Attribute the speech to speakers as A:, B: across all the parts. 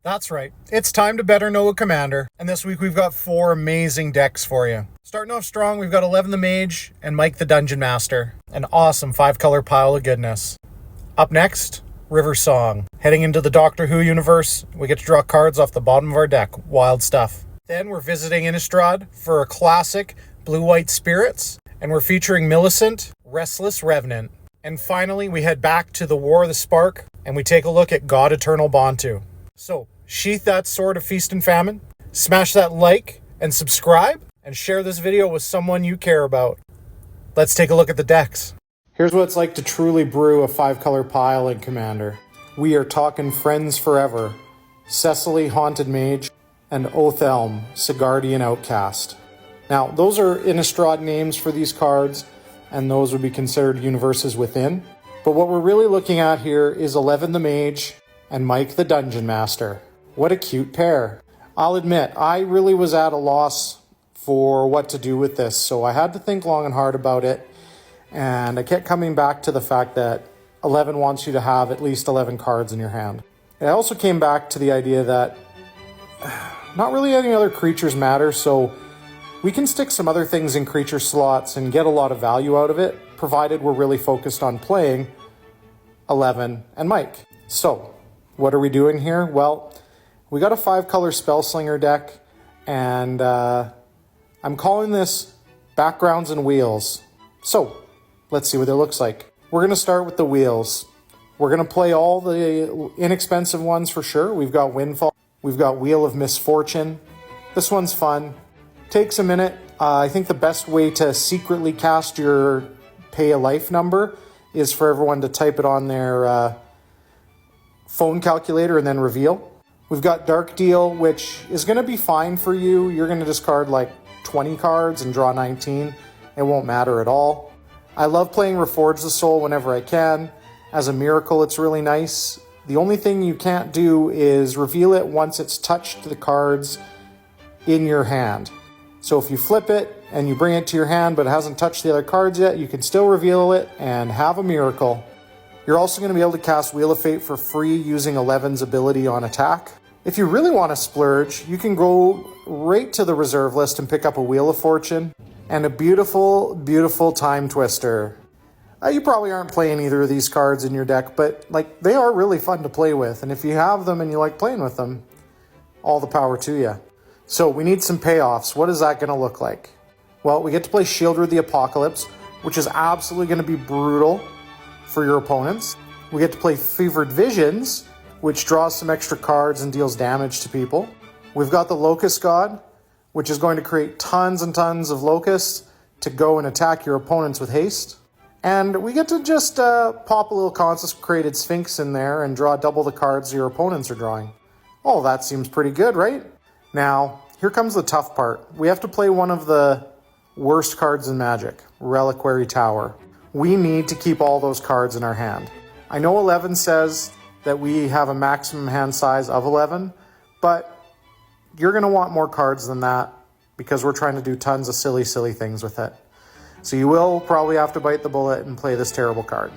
A: That's right. It's time to better know a commander. And this week we've got 4 amazing decks for you. Starting off strong, we've got 11 the Mage and Mike the Dungeon Master. An awesome 5-color pile of goodness. Up next, River Song. Heading into the Doctor Who universe, we get to draw cards off the bottom of our deck. Wild stuff. Then we're visiting Innistrad for a classic Blue-White Spirits. And we're featuring Millicent, Restless Revenant. And finally, we head back to the War of the Spark, and we take a look at God Eternal Bontu. So, sheath that sword of feast and famine, smash that like and subscribe, and share this video with someone you care about. Let's take a look at the decks. Here's what it's like to truly brew a 5-color pile in Commander. We are talking Friends Forever, Cecily Haunted Mage, and Othelm, Sigardian Outcast. Now, those are Innistrad names for these cards, and those would be considered universes within. But what we're really looking at here is 11 the Mage and Mike the Dungeon Master. What a cute pair. I'll admit, I really was at a loss for what to do with this, so I had to think long and hard about it, and I kept coming back to the fact that 11 wants you to have at least 11 cards in your hand. I also came back to the idea that not really any other creatures matter, so we can stick some other things in creature slots and get a lot of value out of it, provided we're really focused on playing 11 and Mike. So, what are we doing here? Well, we got a 5-color Spellslinger deck, and I'm calling this Backgrounds and Wheels. So, let's see what it looks like. We're going to start with the wheels. We're going to play all the inexpensive ones for sure. We've got Windfall. We've got Wheel of Misfortune. This one's fun. Takes a minute. I think the best way to secretly cast your pay a life number is for everyone to type it on their phone calculator and then reveal. We've got Dark Deal, which is going to be fine for you. You're going to discard like 20 cards and draw 19. It won't matter at all. I love playing Reforge the Soul whenever I can. As a miracle, it's really nice. The only thing you can't do is reveal it once it's touched the cards in your hand. So if you flip it and you bring it to your hand but it hasn't touched the other cards yet, you can still reveal it and have a miracle. You're also going to be able to cast Wheel of Fate for free using 11's ability on attack. If you really want to splurge, you can go right to the reserve list and pick up a Wheel of Fortune and a beautiful, beautiful Time Twister. You probably aren't playing either of these cards in your deck, but like they are really fun to play with. And if you have them and you like playing with them, all the power to you. So we need some payoffs. What is that going to look like? Well, we get to play Sheoldred the Apocalypse, which is absolutely going to be brutal for your opponents. We get to play Fevered Visions, which draws some extra cards and deals damage to people. We've got the Locust God, which is going to create tons and tons of locusts to go and attack your opponents with haste. And we get to just pop a little Consecrated Sphinx in there and draw double the cards your opponents are drawing. Oh, that seems pretty good, right? Now, here comes the tough part. We have to play one of the worst cards in Magic, Reliquary Tower. We need to keep all those cards in our hand. I know 11 says that we have a maximum hand size of 11, but you're going to want more cards than that because we're trying to do tons of silly, silly things with it. So you will probably have to bite the bullet and play this terrible card.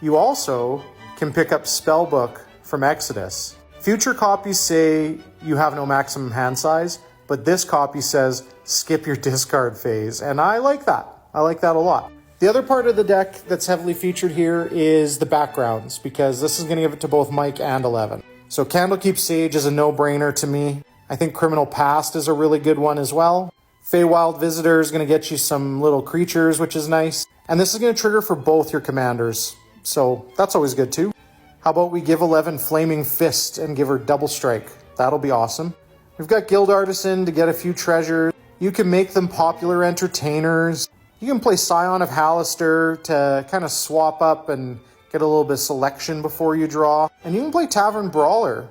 A: You also can pick up Spellbook from Exodus. Future copies say you have no maximum hand size, but this copy says skip your discard phase, and I like that. I like that a lot. The other part of the deck that's heavily featured here is the backgrounds, because this is going to give it to both Mike and 11. So Candlekeep Sage is a no-brainer to me. I think Criminal Past is a really good one as well. Feywild Visitor is going to get you some little creatures, which is nice. And this is going to trigger for both your commanders, so that's always good too. How about we give 11 Flaming Fist and give her Double Strike? That'll be awesome. We've got Guild Artisan to get a few treasures. You can make them popular entertainers. You can play Scion of Halaster to kind of swap up and get a little bit of selection before you draw. And you can play Tavern Brawler.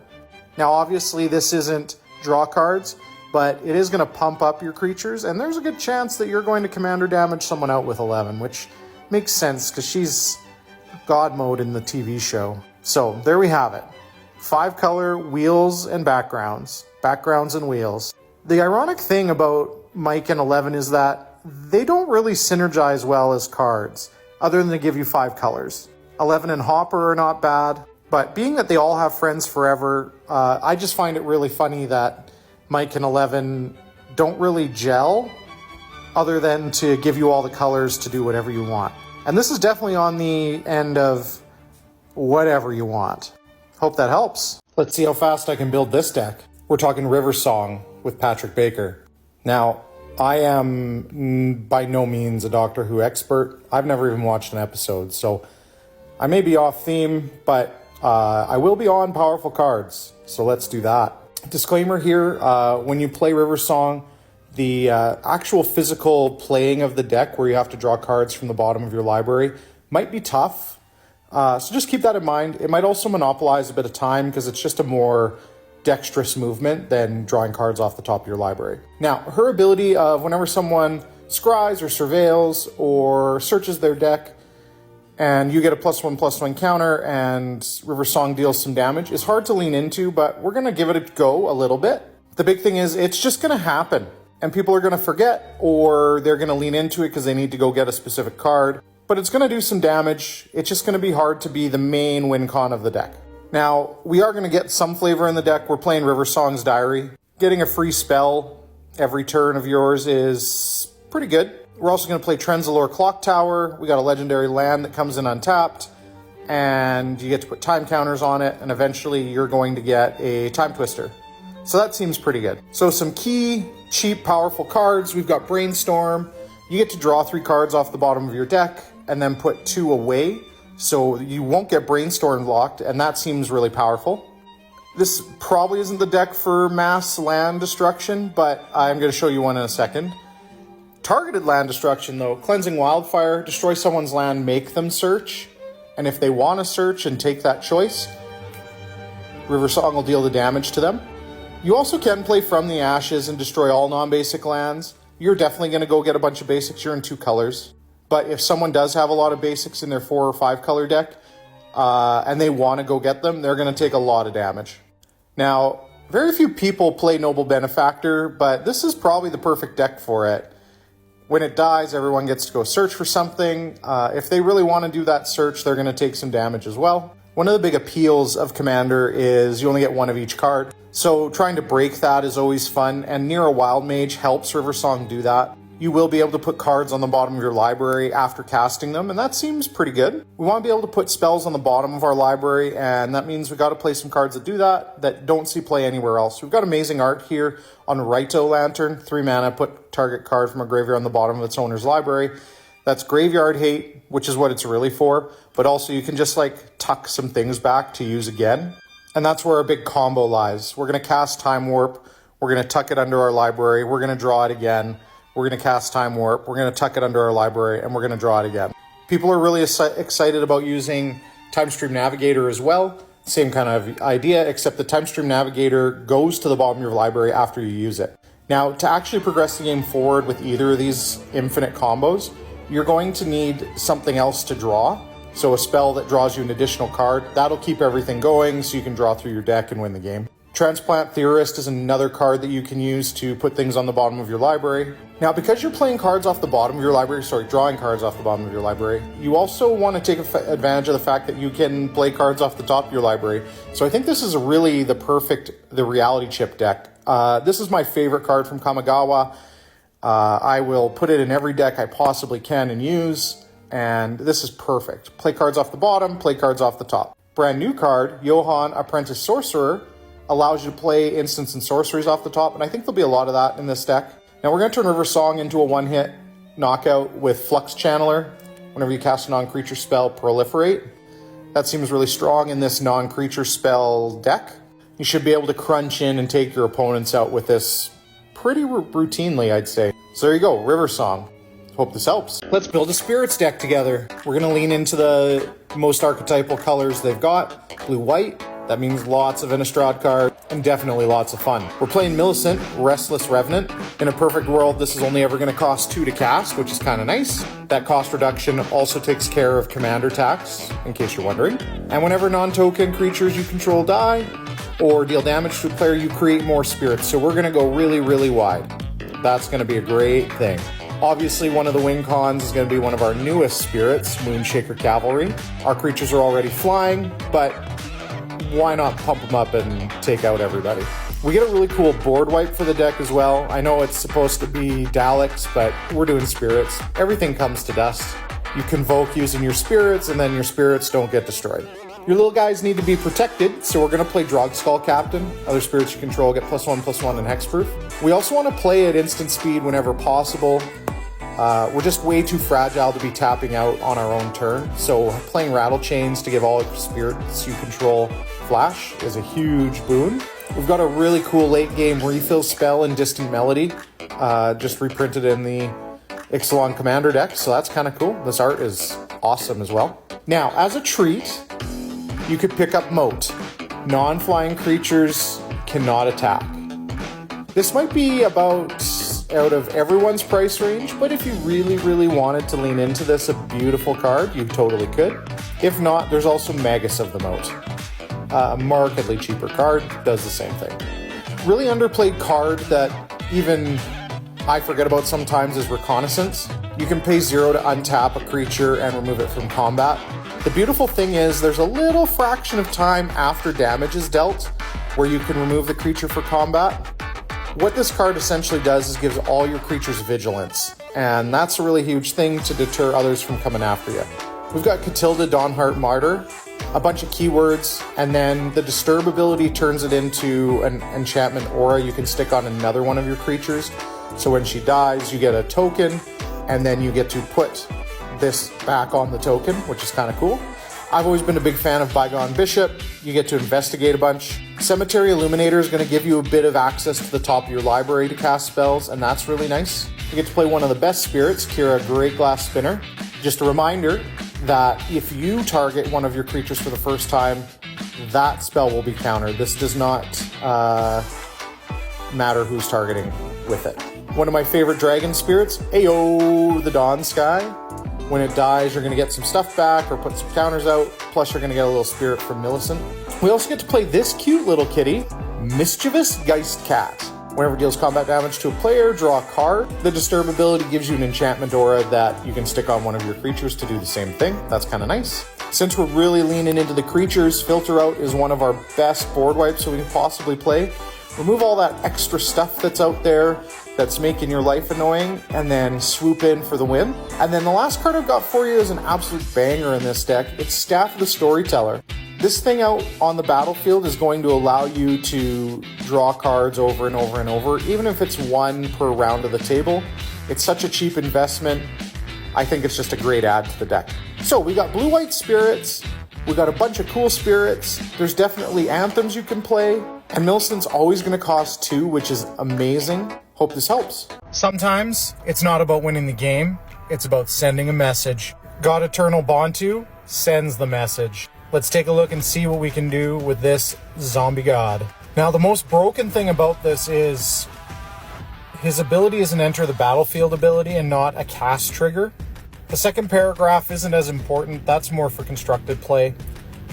A: Now obviously this isn't draw cards, but it is going to pump up your creatures, and there's a good chance that you're going to commander damage someone out with 11, which makes sense because she's God mode in the TV show. So there we have it. 5-color wheels and backgrounds. Backgrounds and wheels. The ironic thing about Mike and 11 is that they don't really synergize well as cards, other than to give you 5 colors. 11 and Hopper are not bad, But being that they all have friends forever, I just find it really funny that Mike and 11 don't really gel other than to give you all the colors to do whatever you want. And this is definitely on the end of whatever you want. Hope that helps. Let's see how fast I can build this deck. We're talking River Song with Patrick Baker. Now, I am by no means a Doctor Who expert. I've never even watched an episode, so I may be off theme, but I will be on powerful cards, so let's do that. Disclaimer here, when you play River Song, the actual physical playing of the deck, where you have to draw cards from the bottom of your library, might be tough. So just keep that in mind. It might also monopolize a bit of time because it's just a more dexterous movement than drawing cards off the top of your library. Now, her ability of whenever someone scries or surveils or searches their deck and you get a +1/+1 counter and River Song deals some damage is hard to lean into, but we're going to give it a go a little bit. The big thing is it's just going to happen and people are going to forget, or they're going to lean into it because they need to go get a specific card, but it's going to do some damage. It's just going to be hard to be the main win con of the deck. Now, we are going to get some flavor in the deck. We're playing River Song's Diary. Getting a free spell every turn of yours is pretty good. We're also going to play Trenzalore Clock Tower. We got a legendary land that comes in untapped, and you get to put time counters on it, and eventually you're going to get a Time Twister. So that seems pretty good. So some key, cheap, powerful cards. We've got Brainstorm. You get to draw 3 cards off the bottom of your deck and then put 2 away, so you won't get Brainstorm locked, and that seems really powerful. This probably isn't the deck for mass land destruction, but I'm going to show you one in a second. Targeted land destruction, though, Cleansing Wildfire, destroy someone's land, make them search, and if they want to search and take that choice, River Song will deal the damage to them. You also can play From the Ashes and destroy all non-basic lands. You're definitely going to go get a bunch of basics. You're in 2 colors. But if someone does have a lot of basics in their 4 or 5 color deck, and they want to go get them, they're going to take a lot of damage. Now, very few people play Noble Benefactor, but this is probably the perfect deck for it. When it dies, everyone gets to go search for something. If they really want to do that search, they're going to take some damage as well. One of the big appeals of Commander is you only get 1 of each card. So trying to break that is always fun, and Nira Wildmage helps River Song do that. You will be able to put cards on the bottom of your library after casting them, and that seems pretty good. We want to be able to put spells on the bottom of our library, and that means we got to play some cards that do that don't see play anywhere else. We've got amazing art here on Raito Lantern, 3 mana, put target card from a graveyard on the bottom of its owner's library. That's graveyard hate, which is what it's really for, but also you can just like tuck some things back to use again. And that's where our big combo lies. We're going to cast Time Warp, we're going to tuck it under our library, we're going to draw it again, we're going to cast Time Warp, we're going to tuck it under our library, and we're going to draw it again. People are really excited about using Time Stream Navigator as well. Same kind of idea, except the Time Stream Navigator goes to the bottom of your library after you use it. Now, to actually progress the game forward with either of these infinite combos, you're going to need something else to draw. So a spell that draws you an additional card, that'll keep everything going so you can draw through your deck and win the game. Transplant Theorist is another card that you can use to put things on the bottom of your library. Now, because you're playing cards off the bottom of your library, drawing cards off the bottom of your library, you also want to take advantage of the fact that you can play cards off the top of your library. So I think this is really the reality chip deck. This is my favorite card from Kamigawa. I will put it in every deck I possibly can and use, and this is perfect. Play cards off the bottom, play cards off the top. Brand new card, Johann Apprentice Sorcerer, allows you to play instants and sorceries off the top, and I think there'll be a lot of that in this deck. Now we're going to turn River Song into a 1-hit knockout with Flux Channeler. Whenever you cast a non-creature spell, Proliferate. That seems really strong in this non-creature spell deck. You should be able to crunch in and take your opponents out with this pretty routinely, I'd say. So there you go, River Song. Hope this helps. Let's build a Spirits deck together. We're going to lean into the most archetypal colors they've got. Blue-white. That means lots of Innistrad cards and definitely lots of fun. We're playing Millicent, Restless Revenant. In a perfect world, this is only ever going to cost 2 to cast, which is kind of nice. That cost reduction also takes care of commander tax, in case you're wondering. And whenever non-token creatures you control die or deal damage to a player, you create more spirits. So we're going to go really, really wide. That's going to be a great thing. Obviously, one of the win cons is going to be one of our newest spirits, Moonshaker Cavalry. Our creatures are already flying, but why not pump them up and take out everybody? We get a really cool board wipe for the deck as well. I know it's supposed to be Daleks, but we're doing spirits. Everything comes to dust. You convoke using your spirits, and then your spirits don't get destroyed. Your little guys need to be protected, so we're going to play Drogskull Captain. Other spirits you control get +1/+1 and hexproof. We also want to play at instant speed whenever possible. We're just way too fragile to be tapping out on our own turn, so playing Rattle Chains to give all your spirits you control flash is a huge boon. We've got a really cool late game refill spell in Distant Melody, just reprinted in the Ixalan Commander deck, so that's kind of cool. This art is awesome as well. Now, as a treat, you could pick up Moat. Non-flying creatures cannot attack. This might be about out of everyone's price range, but if you really, really wanted to lean into this, a beautiful card, you totally could. If not, there's also Magus of the Moat. A markedly cheaper card, does the same thing. Really underplayed card that even I forget about sometimes is Reconnaissance. You can pay 0 to untap a creature and remove it from combat. The beautiful thing is there's a little fraction of time after damage is dealt where you can remove the creature for combat. What this card essentially does is gives all your creatures vigilance, and that's a really huge thing to deter others from coming after you. We've got Catilda Dawnhart Martyr, a bunch of keywords, and then the Disturb ability turns it into an enchantment aura you can stick on another one of your creatures. So when she dies, you get a token, and then you get to put this back on the token, which is kind of cool. I've always been a big fan of Bygone Bishop. You get to investigate a bunch. Cemetery Illuminator is going to give you a bit of access to the top of your library to cast spells, and that's really nice. You get to play one of the best spirits, Kira Great Glass Spinner. Just a reminder that if you target one of your creatures for the first time, that spell will be countered. This does not matter who's targeting with it. One of my favorite dragon spirits, Ayo, the Dawn Sky. When it dies, you're going to get some stuff back or put some counters out, plus you're going to get a little spirit from Millicent. We also get to play this cute little kitty, Mischievous Geist Cat. Whenever it deals combat damage to a player, draw a card. The Disturb ability gives you an enchantment aura that you can stick on one of your creatures to do the same thing. That's kind of nice. Since we're really leaning into the creatures, Filter Out is one of our best board wipes we can possibly play. Remove all that extra stuff that's out there that's making your life annoying, and then swoop in for the win. And then the last card I've got for you is an absolute banger in this deck. It's Staff of the Storyteller. This thing out on the battlefield is going to allow you to draw cards over and over and over, even if it's one per round of the table. It's such a cheap investment. I think it's just a great add to the deck. So we got blue-white spirits. We got a bunch of cool spirits. There's definitely anthems you can play. And Millicent's always going to cost 2, which is amazing. Hope this helps. Sometimes it's not about winning the game. It's about sending a message. God Eternal Bontu sends the message. Let's take a look and see what we can do with this zombie god. Now, the most broken thing about this is his ability is an enter the battlefield ability and not a cast trigger. The second paragraph isn't as important. That's more for constructed play.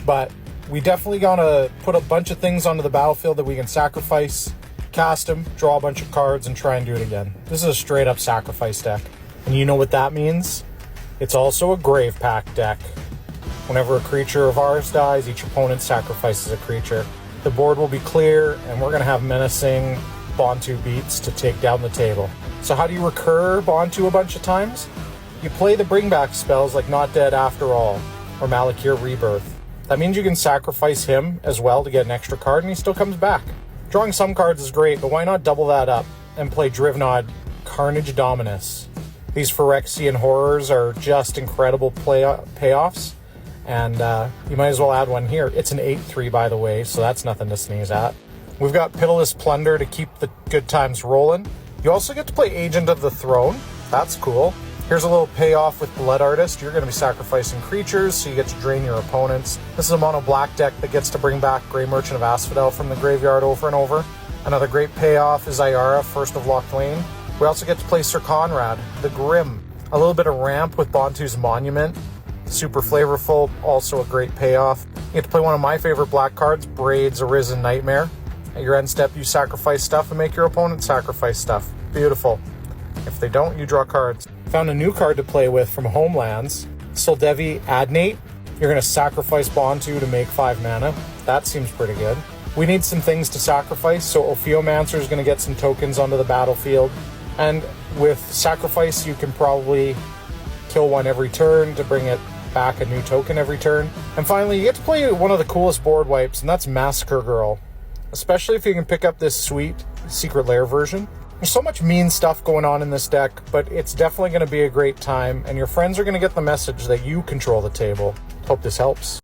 A: But we definitely gotta put a bunch of things onto the battlefield that we can sacrifice, cast them, draw a bunch of cards, and try and do it again. This is a straight up sacrifice deck. And you know what that means? It's also a Grave Pact deck. Whenever a creature of ours dies, each opponent sacrifices a creature. The board will be clear, and we're gonna have menacing Bontu beats to take down the table. So how do you recur Bontu a bunch of times? You play the bring back spells like Not Dead After All, or Malakir Rebirth. That means you can sacrifice him as well to get an extra card, and he still comes back. Drawing some cards is great, but why not double that up and play Drivnod Carnage Dominus? These Phyrexian horrors are just incredible payoffs, and you might as well add one here. It's an 8/3, by the way, so that's nothing to sneeze at. We've got Pitiless Plunder to keep the good times rolling. You also get to play Agent of the Throne. That's cool. Here's a little payoff with Blood Artist. You're going to be sacrificing creatures, so you get to drain your opponents. This is a mono black deck that gets to bring back Grey Merchant of Asphodel from the graveyard over and over. Another great payoff is Ayara, First of Loch Lane. We also get to play Sir Conrad, the Grim. A little bit of ramp with Bontu's Monument. Super flavorful, also a great payoff. You get to play one of my favorite black cards, Braid's Arisen Nightmare. At your end step, you sacrifice stuff and make your opponent sacrifice stuff. Beautiful. If they don't, you draw cards. Found a new card to play with from Homelands, Soldevi Adnate. You're going to sacrifice Bontu to make 5 mana. That seems pretty good. We need some things to sacrifice, so Ophiomancer is going to get some tokens onto the battlefield. And with sacrifice, you can probably kill one every turn to bring it back a new token every turn. And finally, you get to play one of the coolest board wipes, and that's Massacre Girl. Especially if you can pick up this sweet Secret Lair version. There's so much mean stuff going on in this deck, but it's definitely going to be a great time, and your friends are going to get the message that you control the table. Hope this helps.